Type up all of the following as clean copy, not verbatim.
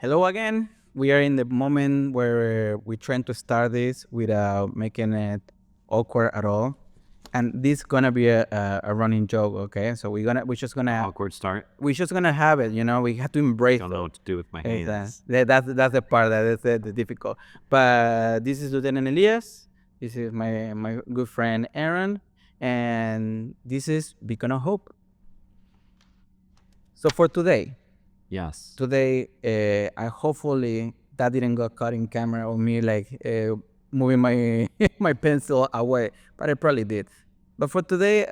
Hello again. We are in the moment where we're trying to start this without making it awkward at all. And this gonna be a running joke, okay? So Awkward start. we're just gonna have it, we have to embrace Don't know it. what to do with my Exactly. hands. That's the part that is the difficult. But this is Lieutenant Elias. This is my good friend Aaron, and this is Beacon of Hope. So for Yes. I hopefully that didn't go caught in camera of me moving my my pencil away, but I probably did. But for today,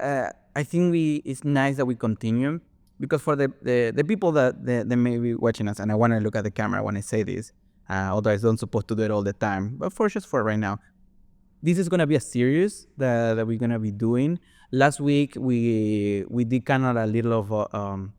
I think it's nice that we continue because for the people that may be watching us, and I want to look at the camera when I say this, although I don't supposed to do it all the time, but just for right now, this is gonna be a series that we're gonna be doing. Last week we did kind of a little of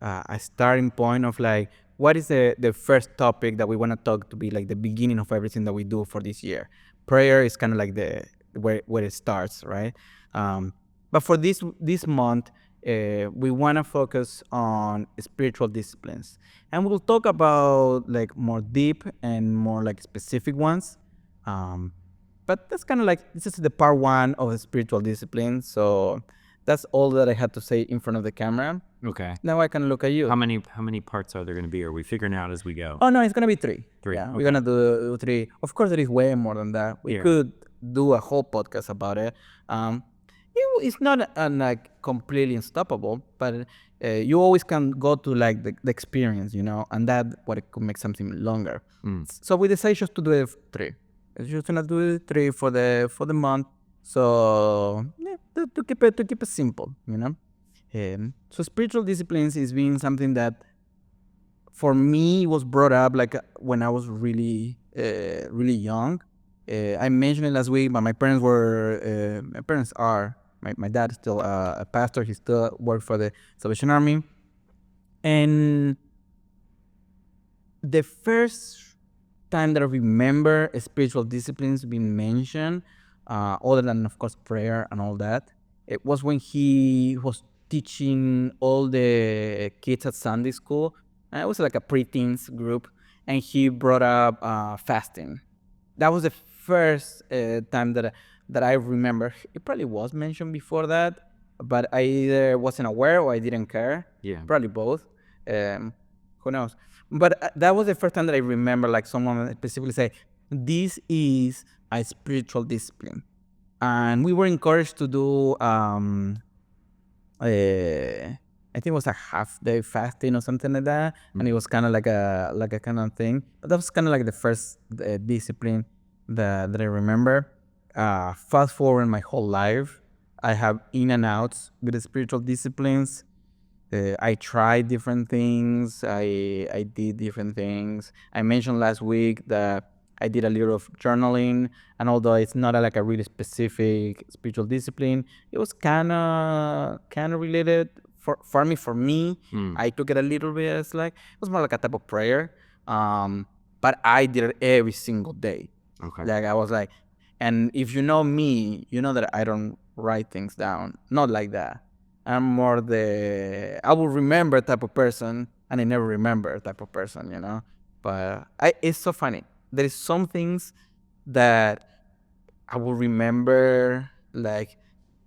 a starting point of like what is the first topic that we want to talk to be like the beginning of everything that we do for this year. Prayer is kind of like the where it starts, right? But for this month, we want to focus on spiritual disciplines, and we'll talk about like more deep and more like specific ones. But that's kind of like this is the part one of the spiritual discipline. So that's all that I had to say in front of the camera. Okay. Now I can look at you. How many parts are there going to be? Are we figuring out as we go? Oh no, it's gonna be three. Three, Yeah, okay. we're gonna do three. Of course, there is way more than that. We Yeah. could do a whole podcast about it. It's not like completely unstoppable, but you always can go to like the experience, and that what it could make something longer. So we decided just to do it three. It's just gonna do it three for the month. So yeah, to keep it simple, so spiritual disciplines is being something that for me was brought up like when I was really really young. I mentioned it last week, but my parents are my dad is still a pastor. He still works for the Salvation Army, and the first time that I remember spiritual disciplines being mentioned, other than of course prayer and all that, it was when he was teaching all the kids at Sunday school. It was like a preteens group, and he brought up fasting. That was the first time that I remember. It probably was mentioned before that, but I either wasn't aware or I didn't care. Yeah. Probably both. Who knows? But that was the first time that I remember like someone specifically say, "This is a spiritual discipline," and we were encouraged to do. I think it was a half day fasting or something like that, and it was kind of like a kind of thing. But that was kind of like the first discipline that I remember. Fast forward my whole life, I have in and outs with the spiritual disciplines. I tried different things. I did different things. I mentioned last week that I did a little of journaling, and although it's not like a really specific spiritual discipline, it was kind of related for me. I took it a little bit as like it was more like a type of prayer, but I did it every single day. Okay. Like I was like, and if you know me, you know that I don't write things down. Not like that. I'm more I will remember type of person, and I never remember type of person, But it's so funny. There is some things that I will remember like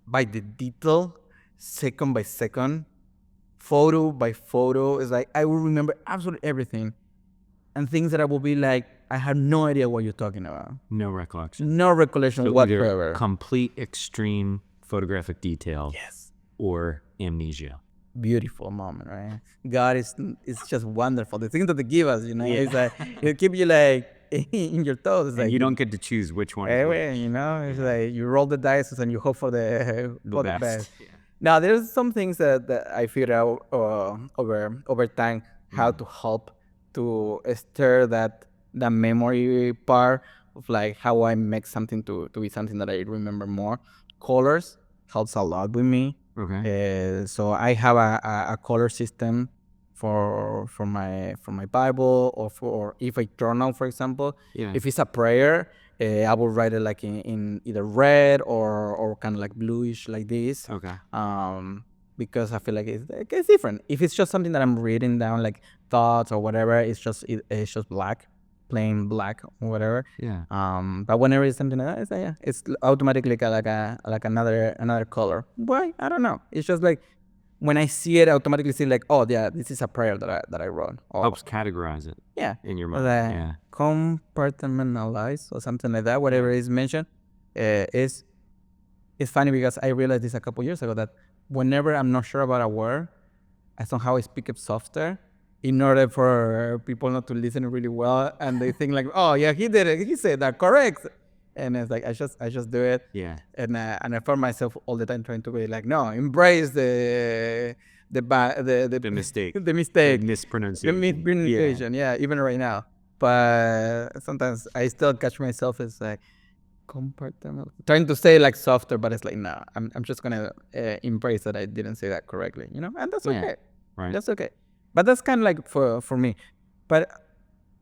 by the detail, second by second, photo by photo. It's like I will remember absolutely everything, and things that I will be like, I have no idea what you're talking about. No recollection. No recollection So whatsoever. either complete extreme photographic detail. Yes. Or amnesia. Beautiful moment, right? God is just wonderful. The things that they give us, Yeah. it's like it keep you like in your toes. It's And like you don't get to choose which one. anyway, it's like you roll the dice and you hope for the best. Yeah. Now there's some things that I figured out over time how to help to stir that memory part of like how I make something to be something that I remember more. Colors helps a lot with me. Okay. So I have a color system for my Bible, or for if I journal, for example. Yeah. If it's a prayer, I will write it like in either red or kind of like bluish like this. Okay. Because I feel like it's different. If it's just something that I'm reading down, like thoughts or whatever, it's just black, plain black or whatever. Yeah. But whenever it's something like that, it's automatically like another color. Why? I don't know. It's just like when I see it, I automatically see like, oh yeah, this is a prayer that I wrote. Or, Helps categorize it. yeah. In your Or mind. the Yeah. compartmentalize or something like that. Whatever is mentioned, is it's funny because I realized this a couple years ago that whenever I'm not sure about a word, I somehow speak it softer in order for people not to listen really well, and they think like, oh yeah, he did it, he said that correct, and it's like I just do it, Yeah. and I find myself all the time trying to be like, no, embrace the mistake. the mistake, The the mispronunciation. mispronunciation, yeah, even right now. But sometimes I still catch myself as like compartmental, trying to say like softer, but it's like no, I'm just gonna embrace that I didn't say that correctly, and that's Yeah. okay. Right. That's okay. But that's kind of like for me. But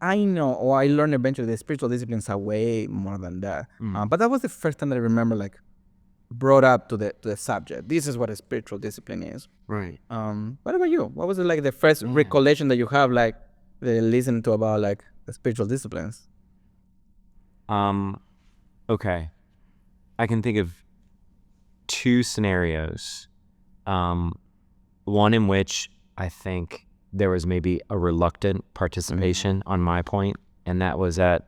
I know, or I learned eventually, the spiritual disciplines are way more than that. But that was the first time that I remember like brought up to the subject. This is what a spiritual discipline is. Right. What about you? What was it like the first recollection that you have like listening to about like the spiritual disciplines? Okay. I can think of two scenarios. One in which I think there was maybe a reluctant participation on my point, and that was at,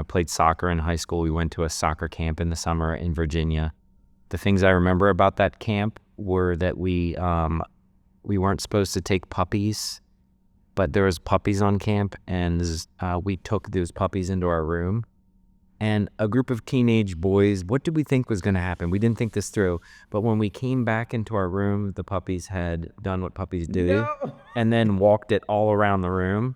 played soccer in high school. We went to a soccer camp in the summer in Virginia. The things I remember about that camp were that we weren't supposed to take puppies, but there was puppies on camp, and we took those puppies into our room. And a group of teenage boys, what did we think was going to happen? We didn't think this through. But when we came back into our room, the puppies had done what puppies do and then walked it all around the room.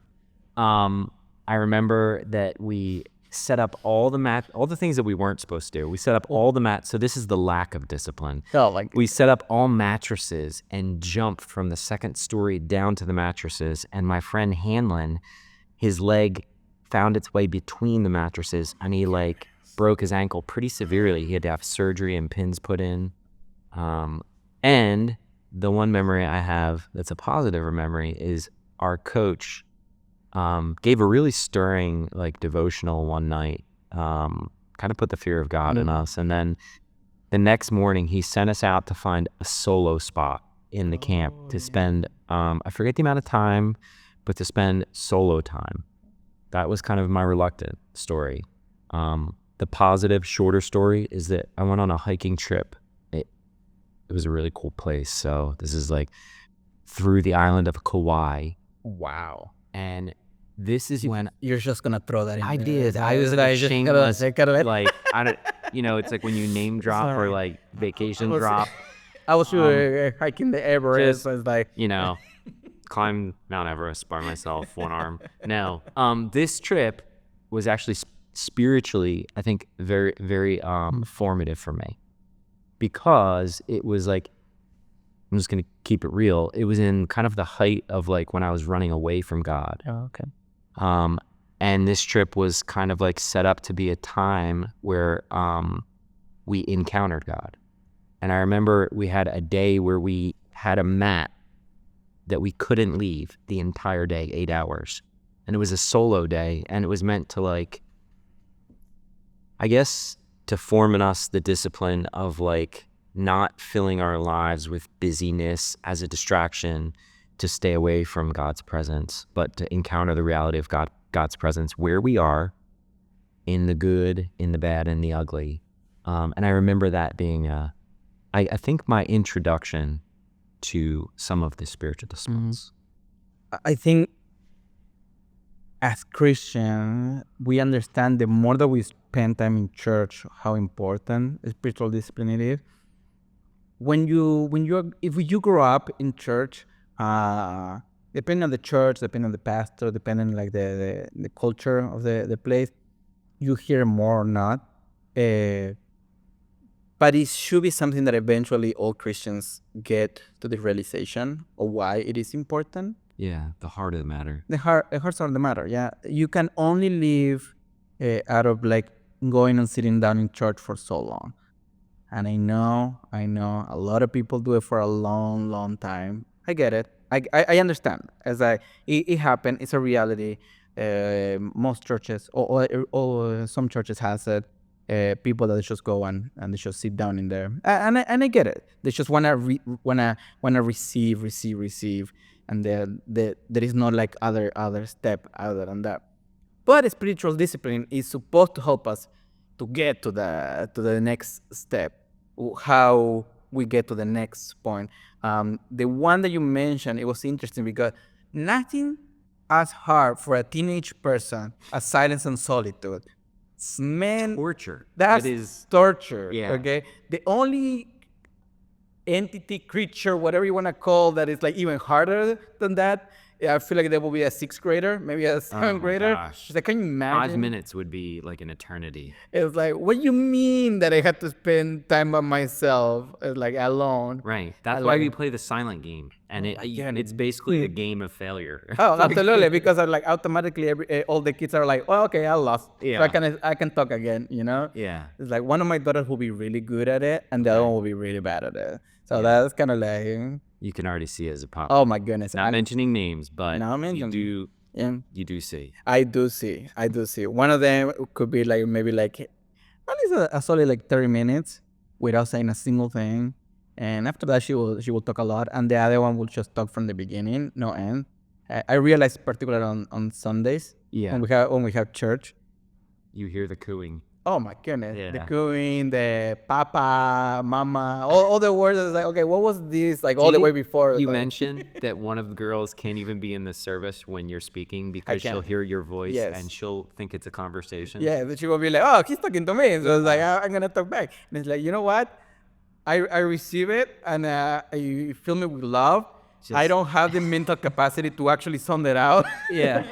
I remember that we set up all the things that we weren't supposed to do. We set up all the mats. So this is the lack of discipline. Oh, like We set up all mattresses and jumped from the second story down to the mattresses. And my friend Hanlon, his leg found its way between the mattresses, and he like broke his ankle pretty severely. He had to have surgery and pins put in. And the one memory I have that's a positive memory is our coach gave a really stirring like devotional one night, kind of put the fear of God in us. And then the next morning he sent us out to find a solo spot in the camp to spend, I forget the amount of time, but to spend solo time. That was kind of my reluctant story. The positive, shorter story is that I went on a hiking trip. It was a really cool place. So this is like through the island of Kauai. wow. And this is when You're just gonna throw that in. I there. did. I was like just shameless. gotta- Like, I don't, it's like when you name drop or like vacation drop, I was hiking the Everest. just- So it's like climb Mount Everest by myself, one arm. No. This trip was actually spiritually, I think, very, very formative for me, because it was like, I'm just going to keep it real. It was in kind of the height of like when I was running away from God. oh, okay. And this trip was kind of like set up to be a time where we encountered God. And I remember we had a day where we had a mat that we couldn't leave the entire day, 8 hours. And it was a solo day, and it was meant to like, I guess, to form in us the discipline of like not filling our lives with busyness as a distraction to stay away from God's presence, but to encounter the reality of God's presence where we are, in the good, in the bad, and the ugly. And I remember that being, I think, my introduction to some of the spiritual disciplines. I think as Christians, we understand the more that we spend time in church, how important spiritual discipline it is. If you grow up in church, depending on the church, depending on the pastor, depending on like the culture of the place, you hear more or not. But it should be something that eventually all Christians get to the realization of why it is important. Yeah, the heart of the matter. The hearts are the matter. Yeah, you can only live out of like going and sitting down in church for so long. And I know, a lot of people do it for a long, long time. I get it. I understand. As it happened. It's a reality. Most churches, or some churches has it. People that just go and they just sit down in there, and I get it. They just wanna receive, and there is no like other step other than that. But spiritual discipline is supposed to help us to get to the next step, how we get to the next point. The one that you mentioned, it was interesting because nothing as hard for a teenage person as silence and solitude. Man, Torture. that's It is. torture. Yeah. Okay, the only entity, creature, whatever you want to call that is like even harder than that. Yeah, I feel like there will be a sixth grader, maybe a seventh my grader. gosh. It's like, can you imagine? 5 minutes would be like an eternity. It's like, what do you mean that I had to spend time by myself, like alone? Right. That's I why like- we play the silent game, and it's basically a game of failure. Oh, absolutely, because I like automatically all the kids are like, oh, okay, I lost, so Yeah. I can talk again, you know? Yeah. It's like one of my daughters will be really good at it, and the other one will be really bad at it. So that's kind of like, You can already see it as a pop. oh my goodness. Not mentioning names, but Not you mentioning- do Yeah. you do see. I do see. One of them could be like maybe like at least a solid like 30 minutes without saying a single thing, and after that she will talk a lot, and the other one will just talk from the beginning, no end. I realize particularly on Sundays Yeah. when we have church. You hear the cooing. Oh my goodness, the Yeah. cooing, the papa, mama, all the words. Is like, okay, what was this like all the Didn't way before? You like, mentioned that one of the girls can't even be in the service when you're speaking because she'll can't. hear your voice Yes. and she'll think it's a conversation. Yeah, then she will be like, oh, he's talking to me. So it's like, I'm going to talk back. And it's like, you know what? I receive it, and you fill me with love. I don't have the mental capacity to actually sound it out. Yeah.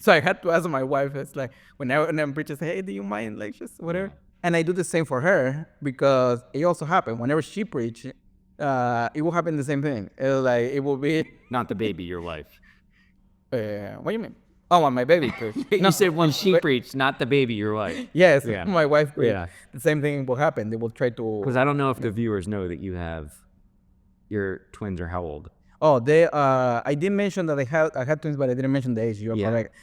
So I had to ask my wife. It's like, when I'm preaching, say, hey, do you mind? Like, just whatever. And I do the same for her because it also happened. Whenever she preach, it will happen the same thing. It will be, Not the baby, your wife. what do you mean? Oh, my baby preach. You said when she preached, not the baby, your wife. Yes, Yeah. my wife preach. Yeah. The same thing will happen. They will try to. Because I don't know if the viewers know that your twins are how old? Oh, they I did mention that I had twins, but I didn't mention the age. You're Yeah. correct.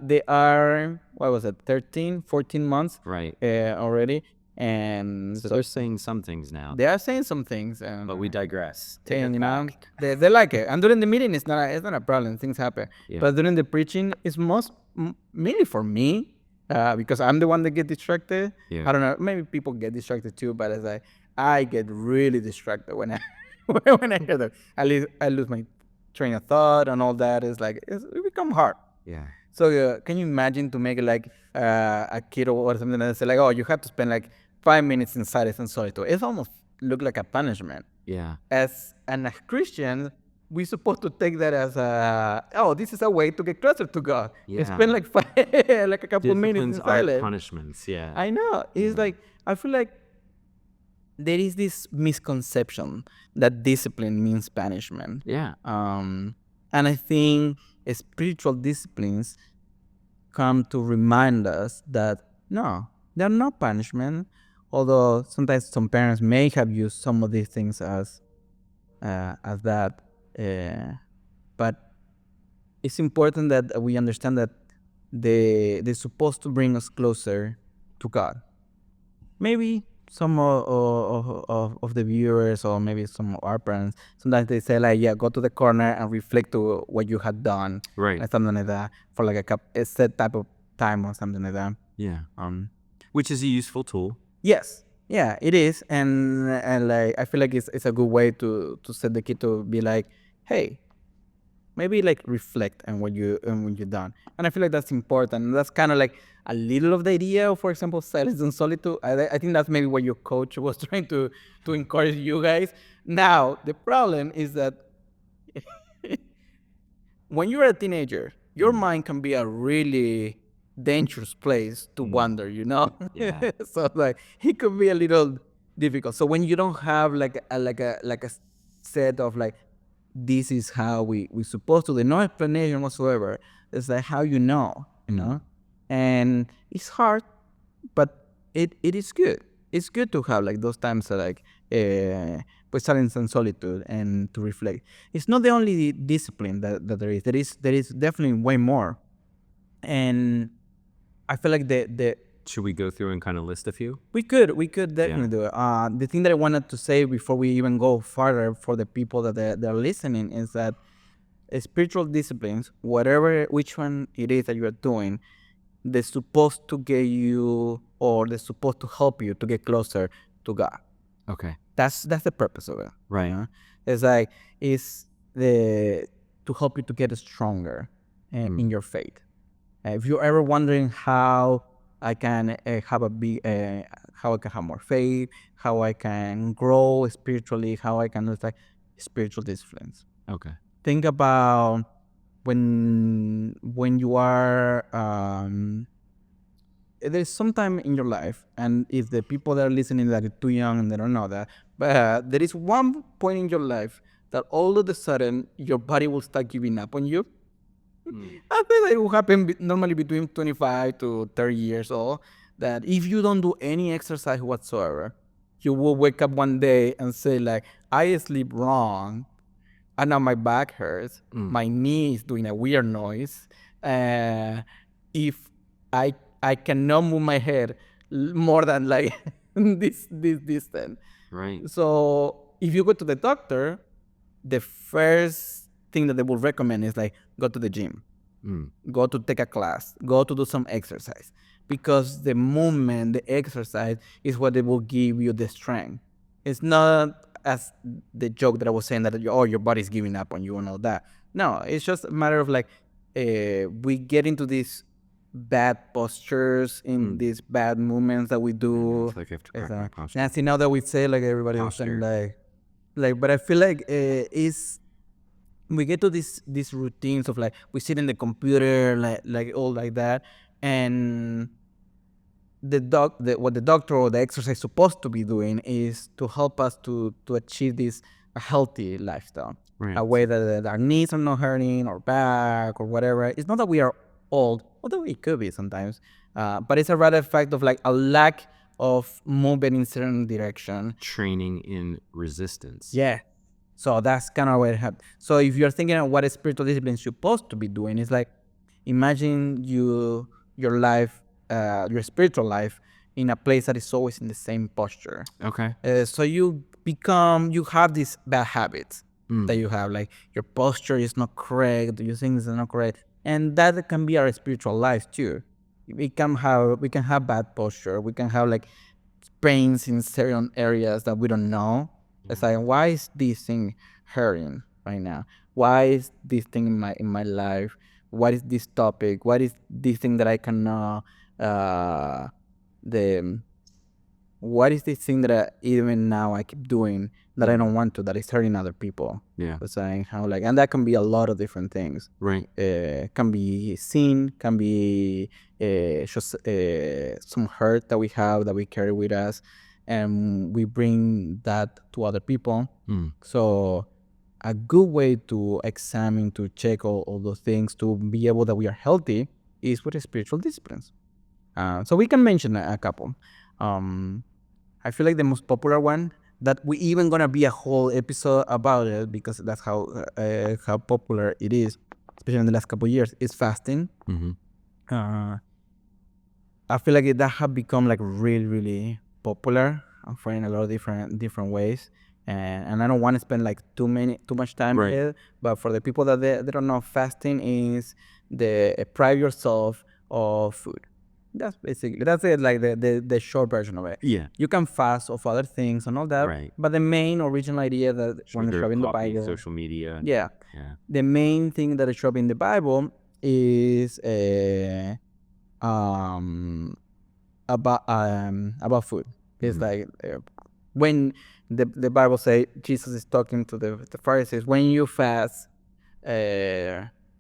They are, what was it, 13, 14 months Right. already, and So they're saying some things now, they are saying some things, but we digress. saying, you know, they like it. And during the meeting, it's not a problem. Things happen. Yeah. But during the preaching, it's mainly for me because I'm the one that get distracted. Yeah. I don't know. Maybe people get distracted too, but as I get really distracted when I when I hear that. I lose my train of thought and all that. It become hard. Yeah. So can you imagine to make it like a kid or something that say like, oh, you have to spend like 5 minutes in silence and solitude. It almost look like a punishment. Yeah. As Christian, we're supposed to take that as this is a way to get closer to God. Yeah. Spend like like a couple minutes in Disciplines are silence. punishments. Yeah. I know. It's like, I feel like there is this misconception that discipline means punishment. Yeah. And I think spiritual disciplines come to remind us that no, they're not punishment. Although sometimes some parents may have used some of these things as that, but it's important that we understand that they're supposed to bring us closer to God. Maybe some of the viewers, or maybe some of our parents, sometimes they say like, yeah, go to the corner and reflect to what you had done, Right. like something like that, for like a set type of time or something like that. Yeah. Which is a useful tool. Yes, yeah, it is, and like I feel like it's a good way to set the kid to be like, hey, maybe like reflect on what you're done, and I feel like that's important. And that's kind of like a little of the idea of, for example, silence and solitude. I think that's maybe what your coach was trying to encourage you guys. Now the problem is that when you're a teenager, your mind can be a really dangerous place to wander, you know? Yeah. So like it could be a little difficult. So when you don't have like a set of like, this is how we supposed to do, no explanation whatsoever. It's like how you know? And it's hard, but it is good. It's good to have like those times that like Pues silence and solitude, and to reflect. It's not the only discipline that there is. There is definitely way more. And I feel like the Should we go through and kind of list a few? we could definitely do it. The thing that I wanted to say before we even go farther for the people that they're listening is that spiritual disciplines, whatever which one it is that you are doing, they're supposed to get you, or they're supposed to help you to get closer to God. Okay. That's the purpose of it. Right. You know? It's like it's the to help you to get stronger in your faith. If you're ever wondering how I can have a big, how I can have more faith, how I can grow spiritually, how I can like spiritual disciplines. Okay. Think about when you are there's some time in your life, and if the people that are listening that are too young and they don't know that, but there is one point in your life that all of a sudden your body will start giving up on you. I think it will happen normally between 25 to 30 years old, that if you don't do any exercise whatsoever, you will wake up one day and say like, I sleep wrong, and now my back hurts, my knee is doing a weird noise. If I cannot move my head more than like this distance. Right. So if you go to the doctor, the first thing that they will recommend is like go to the gym, go to take a class, go to do some exercise, because the movement, the exercise is what they will give you the strength. It's not as the joke that I was saying that your body's giving up on you and all that. No, it's just a matter of like we get into these bad postures, in these bad movements that we do. It's like I have to correct my posture. Nancy, now that we say like everybody was saying like, but I feel like is we get to these routines of like we sit in the computer like all like that, and what the doctor or the exercise supposed to be doing is to help us to achieve this a healthy lifestyle, Right. a way that our knees are not hurting or back or whatever. It's not that we are old, although it could be sometimes, but it's a rather fact of like a lack of movement in certain direction. Training in resistance. Yeah. So that's kind of what it happened. So if you're thinking of what a spiritual discipline is supposed to be doing, it's like imagine your life, your spiritual life, in a place that is always in the same posture. Okay. So you have these bad habits that you have, like your posture is not correct, your things are not correct, and that can be our spiritual life too. We can have bad posture. We can have like pains in certain areas that we don't know. It's like, why is this thing hurting right now? Why is this thing in my life? What is this topic? What is this thing that I cannot what is this thing that even now I keep doing that I don't want to, that is hurting other people? Yeah. It's like how like, and that can be a lot of different things. Right. Can be sin, can be just some hurt that we have that we carry with us, and we bring that to other people. So a good way to examine, to check all those things, to be able that we are healthy, is with spiritual disciplines. So we can mention a couple. I feel like the most popular one, that we even gonna be a whole episode about it, because that's how popular it is, especially in the last couple of years, is fasting. I feel like that have become like really, really popular for in a lot of different ways, and I don't want to spend like too much time here. But for the people that they don't know, fasting is the deprive yourself of food. That's it, like the short version of it. Yeah. You can fast of other things and all that, Right. but the main original idea that when it's Sugar, in the coffee, Bible, social media. yeah, Yeah. the main thing that is shown in the Bible is about food. It's like when the Bible say, Jesus is talking to the Pharisees, when you fast,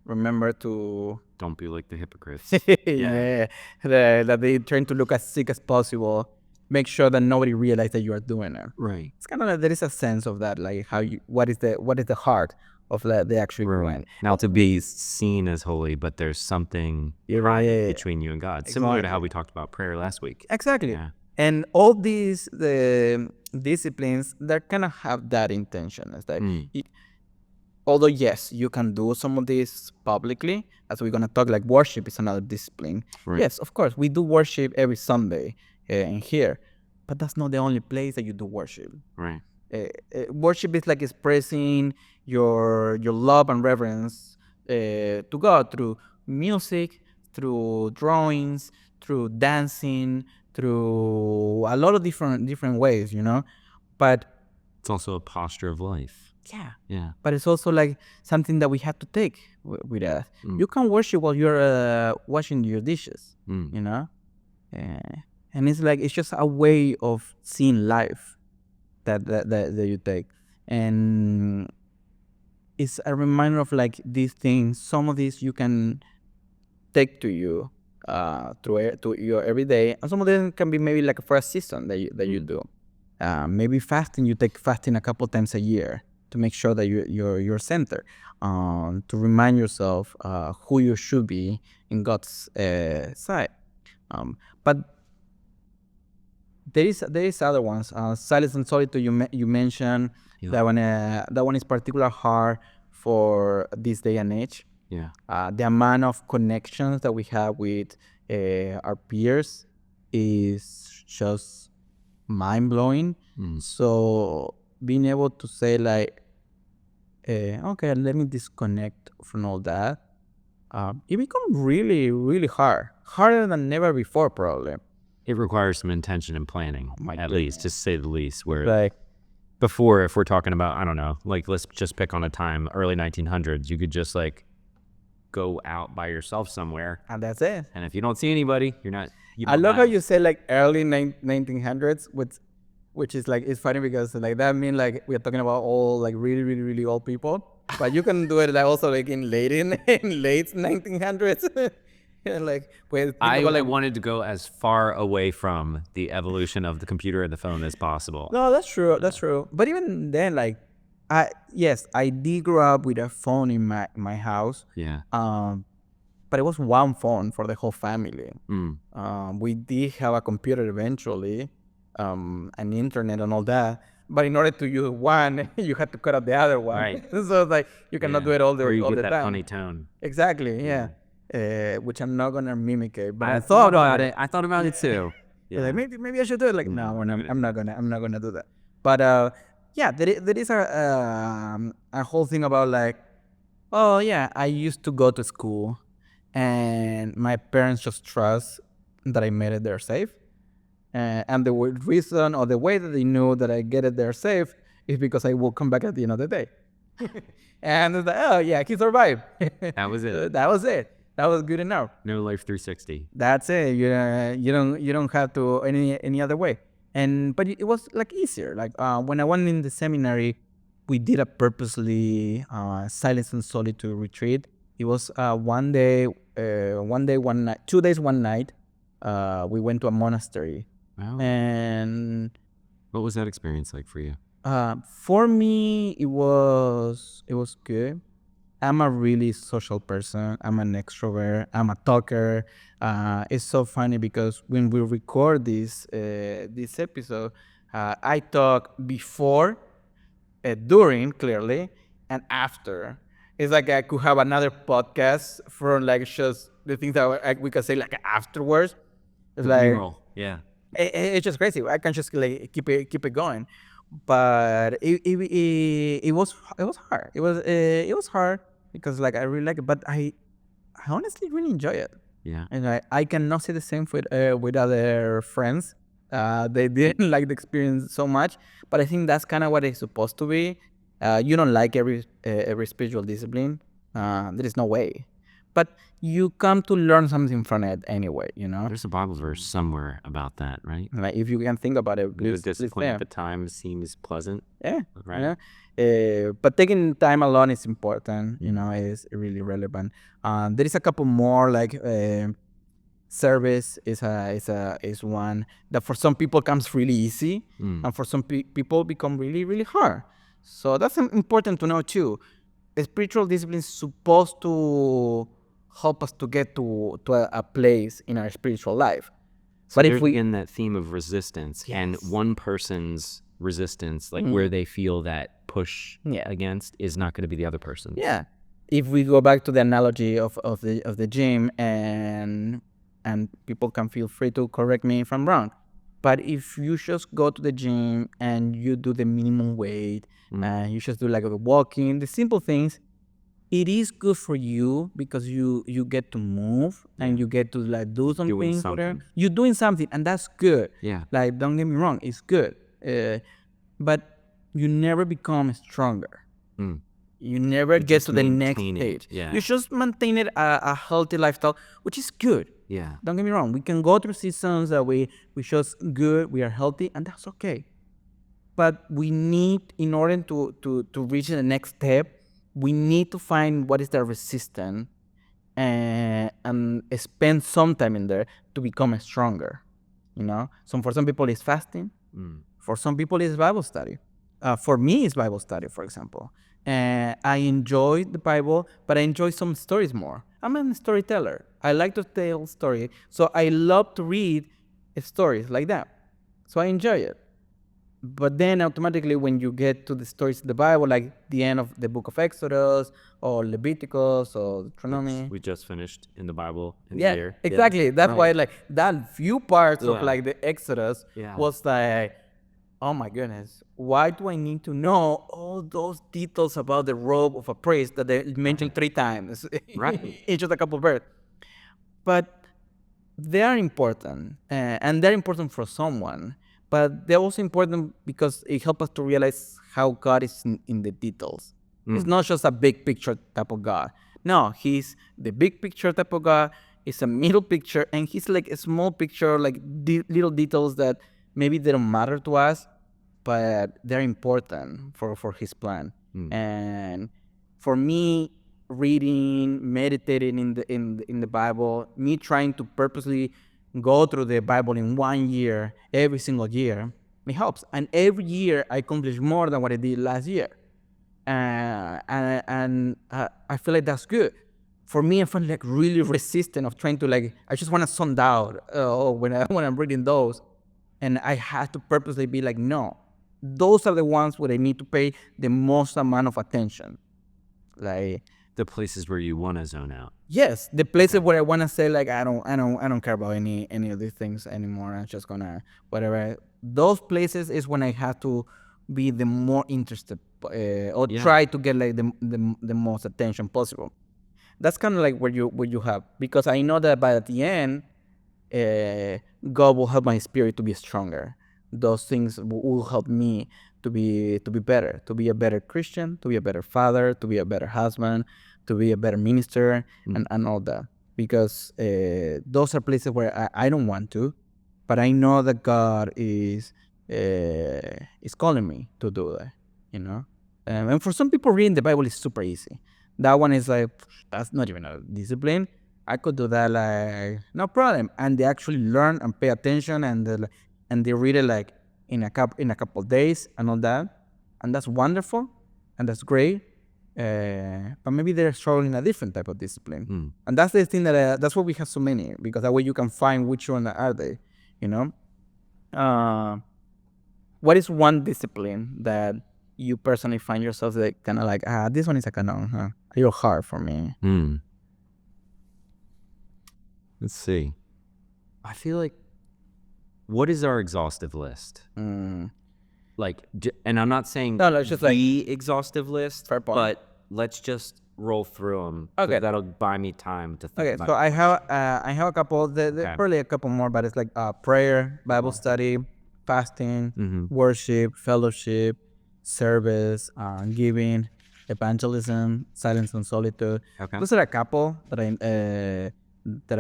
remember to Don't be like the hypocrites. that they trying to look as sick as possible. Make sure that nobody realizes that you are doing it. Right. It's kind of like there is a sense of that, like how what is the heart of the actual Right. Now to be seen as holy, but there's something You're right. between you and God. Similar to how we talked about prayer last week. Exactly. Yeah. And all these the disciplines that kind of have that intention. It's like, although yes, you can do some of this publicly, as we're gonna talk, like worship is another discipline. Right. Yes, of course, we do worship every Sunday in here, but that's not the only place that you do worship. Right. Worship is like expressing your love and reverence to God through music, through drawings, through dancing, through a lot of different ways, you know. But It's also a posture of life. yeah, Yeah. but it's also like something that we have to take with us. You can worship while you're washing your dishes, you know, and it's like it's just a way of seeing life that you take, and it's a reminder of like these things. Some of these you can take to you to your everyday, and some of them can be maybe like for a season that you do. Maybe fasting, you take fasting a couple times a year to make sure that you're centered, to remind yourself who you should be in God's sight. But there is other ones. Silence and solitude. You mentioned that one. That one is particularly hard for this day and age. Yeah. The amount of connections that we have with our peers is just mind blowing. So being able to say like, okay, let me disconnect from all that. It becomes really, really hard, harder than never before, probably. It requires some intention and planning, at least, to say the least. Where Like, before, if we're talking about, I don't know, like let's just pick on a time, early 1900s, you could just like go out by yourself somewhere, and that's it. and if you don't see anybody, you I love how you say like early 1900s, which is like, it's funny because like that means like we're talking about all like really, really, really old people. But you can do it like also like in late 1900s. Like, pues, I think about, like, wanted to go as far away from the evolution of the computer and the phone as possible. no, that's true. That's true. But even then, like, I did grow up with a phone in my house. Yeah. But it was one phone for the whole family. We did have a computer eventually, and internet and all that. But in order to use one, you had to cut out the other one. Right. So it's like you cannot do it all the Or you all get the that time. funny tone. Exactly. Yeah. Which I'm not gonna mimic it. But I thought about it. I thought about it too. Like, maybe I should do it. Like, no, I'm not gonna do that. But yeah, there is a whole thing about like, oh yeah, I used to go to school, and my parents just trust that I made it there safe, and the reason or the way that they knew that I get it there safe is because I will come back at the end of the day. And it's like, oh yeah, he survived. That was it. That was it. That was good enough. No Life 360. That's it. You don't have to any other way. But it was like easier. Like when I went in the seminary, we did a purposely silence and solitude retreat. It was one day, one night, 2 days, one night. We went to a monastery. Wow. And What was that experience like for you? for me, it was good. I'm a really social person. I'm an extrovert. I'm a talker. It's so funny because when we record this episode, I talk before, during, clearly, and after. It's like I could have another podcast for like just the things that we could say like afterwards. It's like Yeah. it's just crazy. I can just like keep it going, but it was hard. It was hard because like I really like it, but I honestly really enjoy it. Yeah. And I cannot say the same with other friends. They didn't like the experience so much, but I think that's kind of what it's supposed to be. You don't like every spiritual discipline. There is no way, but you come to learn something from it anyway. You know, There's a Bible verse somewhere about that, right? like if you can think about it, The discipline at the time seems pleasant. yeah, Right. yeah. But taking time alone is important. You know, is really relevant. There is a couple more like service is one that for some people comes really easy, and for some people become really, really hard. So that's important to know too. Spiritual discipline is supposed to help us to get to a place in our spiritual life. So But there's if we, again that theme of resistance and Yes. one person's resistance, like where they feel that push Yeah. against, is not going to be the other person's. Yeah, if we go back to the analogy of the gym, and people can feel free to correct me if I'm wrong, but if you just go to the gym and you do the minimum weight, and you just do like the walking, the simple things, it is good for you because you get to move and you get to like do some Doing things, whatever. something. You're doing something, and that's good. Yeah. Like, don't get me wrong, it's good, but you never become stronger. You never get just to the next maintain it, stage. yeah. You just maintain it a healthy lifestyle, which is good. Yeah. Don't get me wrong. We can go through seasons that we just good, we are healthy, and that's okay. But we need, in order to reach the next step, we need to find what is the resistance, and spend some time in there to become stronger. You know, so for some people it's fasting. For some people it's Bible study. For me it's Bible study, for example. I enjoy the Bible, but I enjoy some stories more. I'm a storyteller. I like to tell stories, so I love to read stories like that. So I enjoy it. But then automatically, when you get to the stories in the Bible, like the end of the book of Exodus or Leviticus or Deuteronomy, We just finished in the Bible in the yeah, year. exactly. That's why, Right. like, that few parts of Yeah. like the Exodus Yeah. was like, oh my goodness, why do I need to know all those details about the robe of a priest that they mentioned 3 times? Right. In just a couple of verses. But they are important, and they're important for someone. But they're also important because it helps us to realize how God is in the details. It's not just a big picture type of God. No, he's the big picture type of God. It's a middle picture, and he's like a small picture, like little details that maybe they don't matter to us, but they're important for his plan. And for me, reading, meditating in the Bible, me trying to purposely go through the Bible in 1 year, every single year, it helps. And every year I accomplish more than what I did last year. And I feel like that's good. For me, I find like really resistant of trying to, like, I just want to sound out when I'm reading those, and I had to purposely be like, no, those are the ones where I need to pay the most amount of attention. Like, The places where you want to zone out. yes, the places where I want to say, like, I don't care about any of these things anymore. I'm just gonna whatever. Those places is when I have to be the more interested, or try to get like the most attention possible. That's kind of like where you have, because I know that by the end, God will help my spirit to be stronger. Those things will help me to be better, to be a better Christian, to be a better father, to be a better husband, to be a better minister, and all that. Because those are places where I don't want to, but I know that God is calling me to do that. You know, and for some people, reading the Bible is super easy. That one is like, that's not even a discipline. I could do that like no problem, and they actually learn and pay attention, and they read it like in a couple of days and all that, and that's wonderful, and that's great. But maybe they're struggling a different type of discipline, and that's the thing that's why we have so many, because that way you can find which one are they, you know. What is one discipline that you personally find yourself like kind of like, this one is a kind of a little hard for me? Let's see. I feel like, what is our exhaustive list? Like, and I'm not saying No, it's just like the exhaustive list, fair point. but let's just roll through them. Okay. That'll buy me time to think Okay, about so it. I have a couple. Probably a couple more, but it's like prayer, Bible study, fasting, worship, fellowship, service, giving, evangelism, silence and solitude. Okay. Those are a couple that I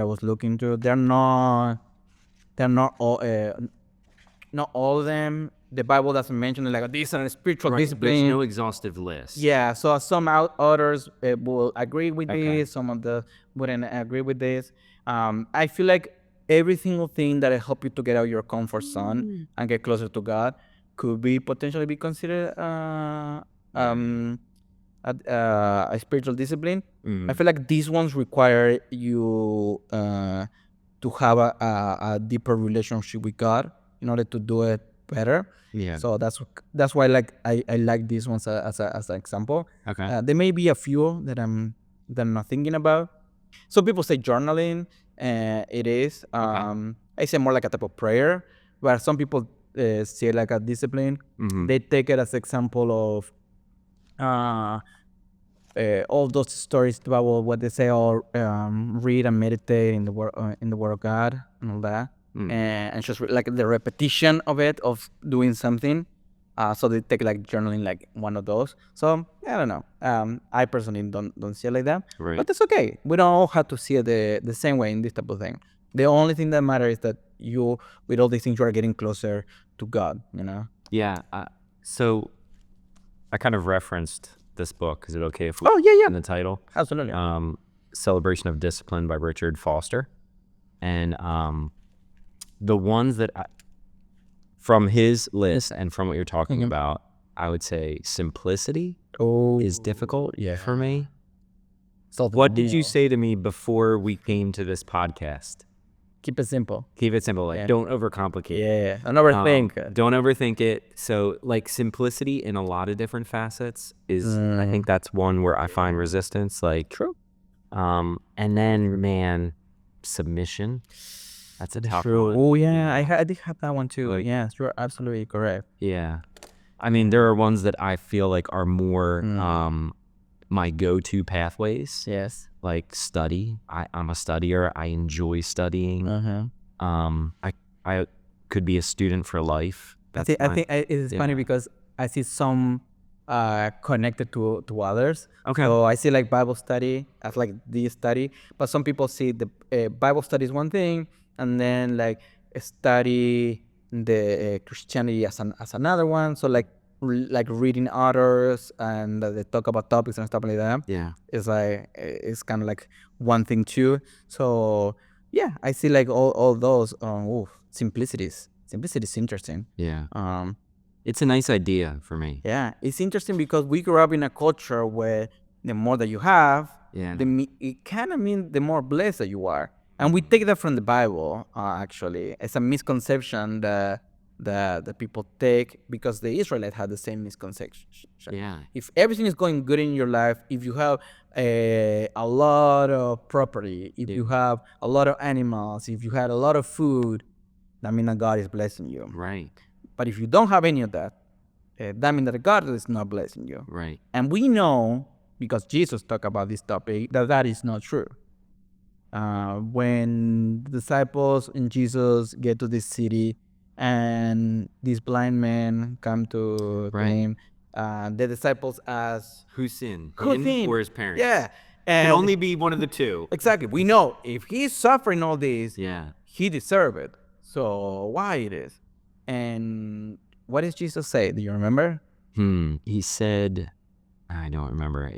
was looking to. They're not not all of them. The Bible doesn't mention like these are spiritual Right, disciplines. there's no exhaustive list. Yeah, so some authors will agree with this, some of the wouldn't agree with this. I feel like every single thing that help you to get out of your comfort zone and get closer to God could be potentially be considered a spiritual discipline. I feel like these ones require you to have a deeper relationship with God in order to do it better. Yeah. So that's why like I like these ones as an example. Okay. There may be a few that I'm not thinking about. Some people say journaling. It is. I say more like a type of prayer, where some people say like a discipline. Mhm. They take it as example of uh, all those stories about what they say, or read and meditate in the word of God and all that, and just like the repetition of it, of doing something. So they take like journaling like one of those. So I don't know. I personally don't see it like that, Right. but that's okay. We don't all have to see it the same way in this type of thing. The only thing that matters is that you, with all these things, you are getting closer to God. Yeah. So I kind of referenced this book. Is it okay if we Oh yeah, in the title? absolutely. Celebration of Discipline by Richard Foster. And the ones that from his list and from what you're talking about, I would say simplicity is difficult for me. What did you say to me before we came to this podcast? Keep it simple. Keep it simple. Like, don't overcomplicate. Yeah, don't overthink. Don't overthink it. So, like, simplicity in a lot of different facets is, I think that's one where I find resistance. Like, True. And then, man, submission. That's a tough True. one. Oh yeah, I did have that one too. Like- Yeah, you're absolutely correct. Yeah. I mean, there are ones that I feel like are more my go-to pathways. Yes. Like study. I'm a studier. I enjoy studying. I could be a student for life. I think it's funny because I see some connected to others. Okay. So I see like Bible study as like the study, but some people see the Bible study is one thing, and then like study the Christianity as another one. So like like reading authors and they talk about topics and stuff like that. Yeah. It's like it's kind of like one thing too. So yeah, I see like all those. Simplicity is interesting. Yeah. It's a nice idea for me. Yeah, it's interesting because we grew up in a culture where the more that you have, it kind of means the more blessed that you are. And we take that from the Bible, actually. It's a misconception that the people take because the Israelites had the same misconception. Yeah. If everything is going good in your life, if you have a lot of property, if you have a lot of animals, if you had a lot of food, that means that God is blessing you. Right. But if you don't have any of that, that means that God is not blessing you. Right. And we know, because Jesus talked about this topic, that is not true. When the disciples and Jesus get to this city and these blind men come to him, the disciples ask, Who sinned? Who Him sinned? or his parents? Yeah. Can And only be one of the two. exactly. We know if he's suffering all this, Yeah. he deserves it. So why it is? And what did Jesus say? Do you remember? He said, I don't remember.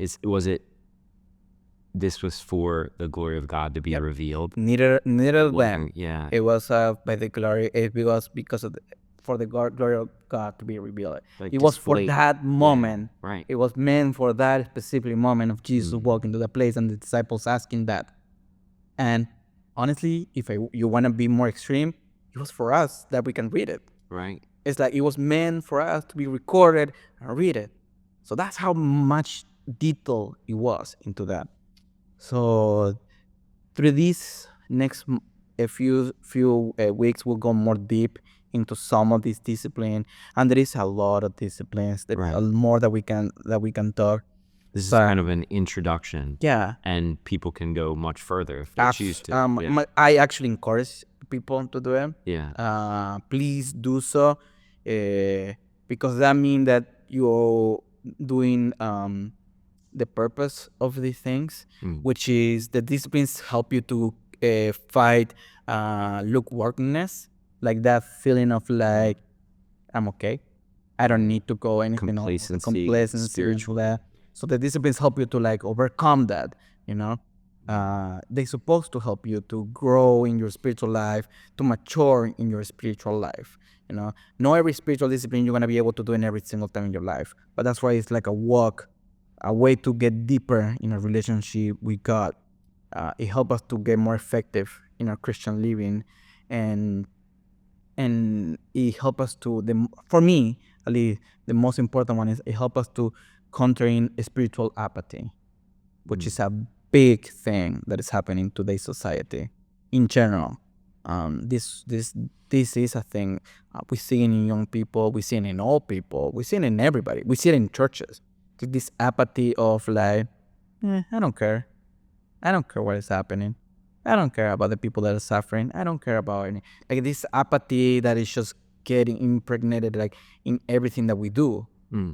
This was for the glory of God to be revealed. Neither of them. Yeah. It was by the glory. It was because of for the glory of God to be revealed. Like It was for displayed. that moment. Right. It was meant for that specific moment of Jesus walking to the place and the disciples asking that. And honestly, if you want to be more extreme, it was for us that we can read it. Right. It's like it was meant for us to be recorded and read it. So that's how much detail it was into that. So through these next a few weeks, we'll go more deep into some of these disciplines, and there is a lot of disciplines. There are more that we can talk. This is kind of an introduction. Yeah, and people can go much further if they choose to. I actually encourage people to do it. Yeah. Please do so, because that means that you're doing the purpose of these things, which is the disciplines help you to fight lukewarmness, like that feeling of like I'm okay, I don't need to go anything else, complacency, spiritual. That. So the disciplines help you to like overcome that. They're supposed to help you to grow in your spiritual life, to mature in your spiritual life. Not every spiritual discipline you're gonna be able to do in every single time in your life, but that's why it's like a walk, a way to get deeper in a relationship with God. It helps us to get more effective in our Christian living, and it helps us to for me at least the most important one is it helps us to countering spiritual apathy, which is a big thing that is happening in today's society in general. This is a thing we see it in young people, we see it in old people, we see it in everybody, we see it in churches. This apathy of like, I don't care what is happening. I don't care about the people that are suffering. I don't care about any, like this apathy that is just getting impregnated like in everything that we do.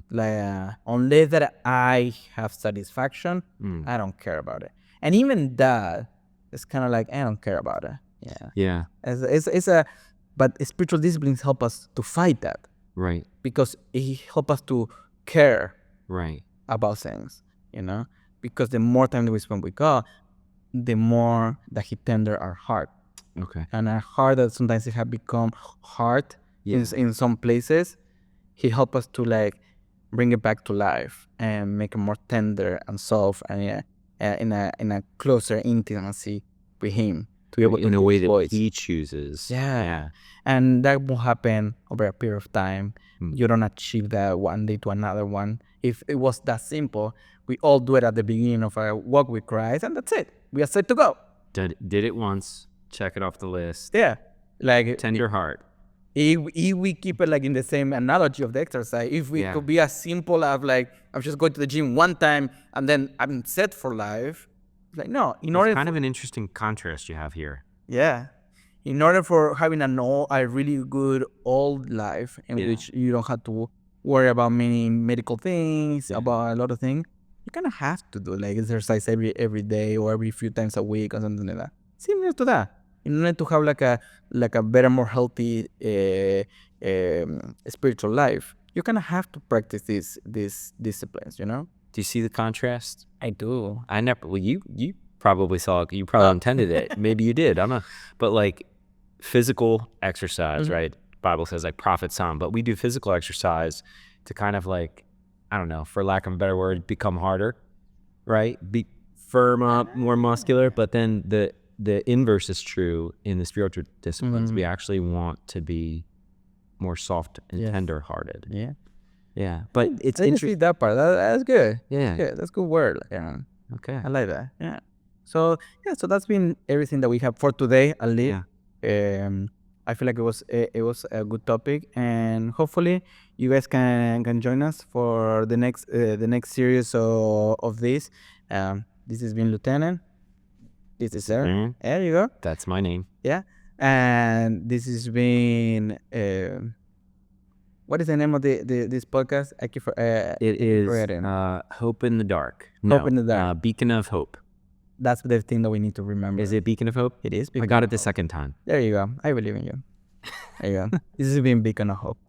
Like unless that I have satisfaction, I don't care about it. And even that, it's kind of like I don't care about it. Yeah. It's a, but spiritual disciplines help us to fight that. Right. Because it help us to care. Right. About things, because the more time that we spend with God, the more that He tender our heart. Okay. And our heart that sometimes it have become hard in some places, He help us to like bring it back to life and make it more tender and soft and in a closer intimacy with Him to be able to in a way that voice. He chooses. Yeah. And that will happen over a period of time. You don't achieve that one day to another one. If it was that simple, we all do it at the beginning of our walk with Christ, and that's it. We are set to go. Did it once. Check it off the list. Yeah. Like Tender heart. If we keep it like in the same analogy of the exercise, if we could be as simple as like I'm just going to the gym one time and then I'm set for life. Like no, in order. It's kind of an interesting contrast you have here. Yeah. In order for having a really good old life in which you don't have to worry about many medical things, about a lot of things, you kind of have to do like exercise every day or every few times a week or something like that. Similar to that. In order to have like a better, more healthy spiritual life, you kind of have to practice these disciplines, Do you see the contrast? I do. I never. Well, you probably saw it. You probably intended it. Maybe you did. I don't know. But like physical exercise, right? Bible says like profit some, but we do physical exercise to kind of like, I don't know, for lack of a better word, become harder, right? Be firm up, more muscular. But then the inverse is true in the spiritual disciplines. We actually want to be more soft and tender-hearted. Yeah. Yeah. But it's I didn't interesting. see that part. That's good. Yeah. Yeah, that's a good word. Yeah. Okay. I like that. Yeah. So that's been everything that we have for today, at least. I feel like it was a good topic, and hopefully you guys can join us for the next series of this. This has been Lieutenant. This is Aaron. There you go. That's my name. Yeah. And this has been what is the name of this podcast? I keep it is Hope in the Dark. Hope in the Dark. Beacon of Hope. That's the thing that we need to remember. Is it Beacon of Hope? It is. I got it the second time. There you go. I believe in you. There you go. This has been Beacon of Hope.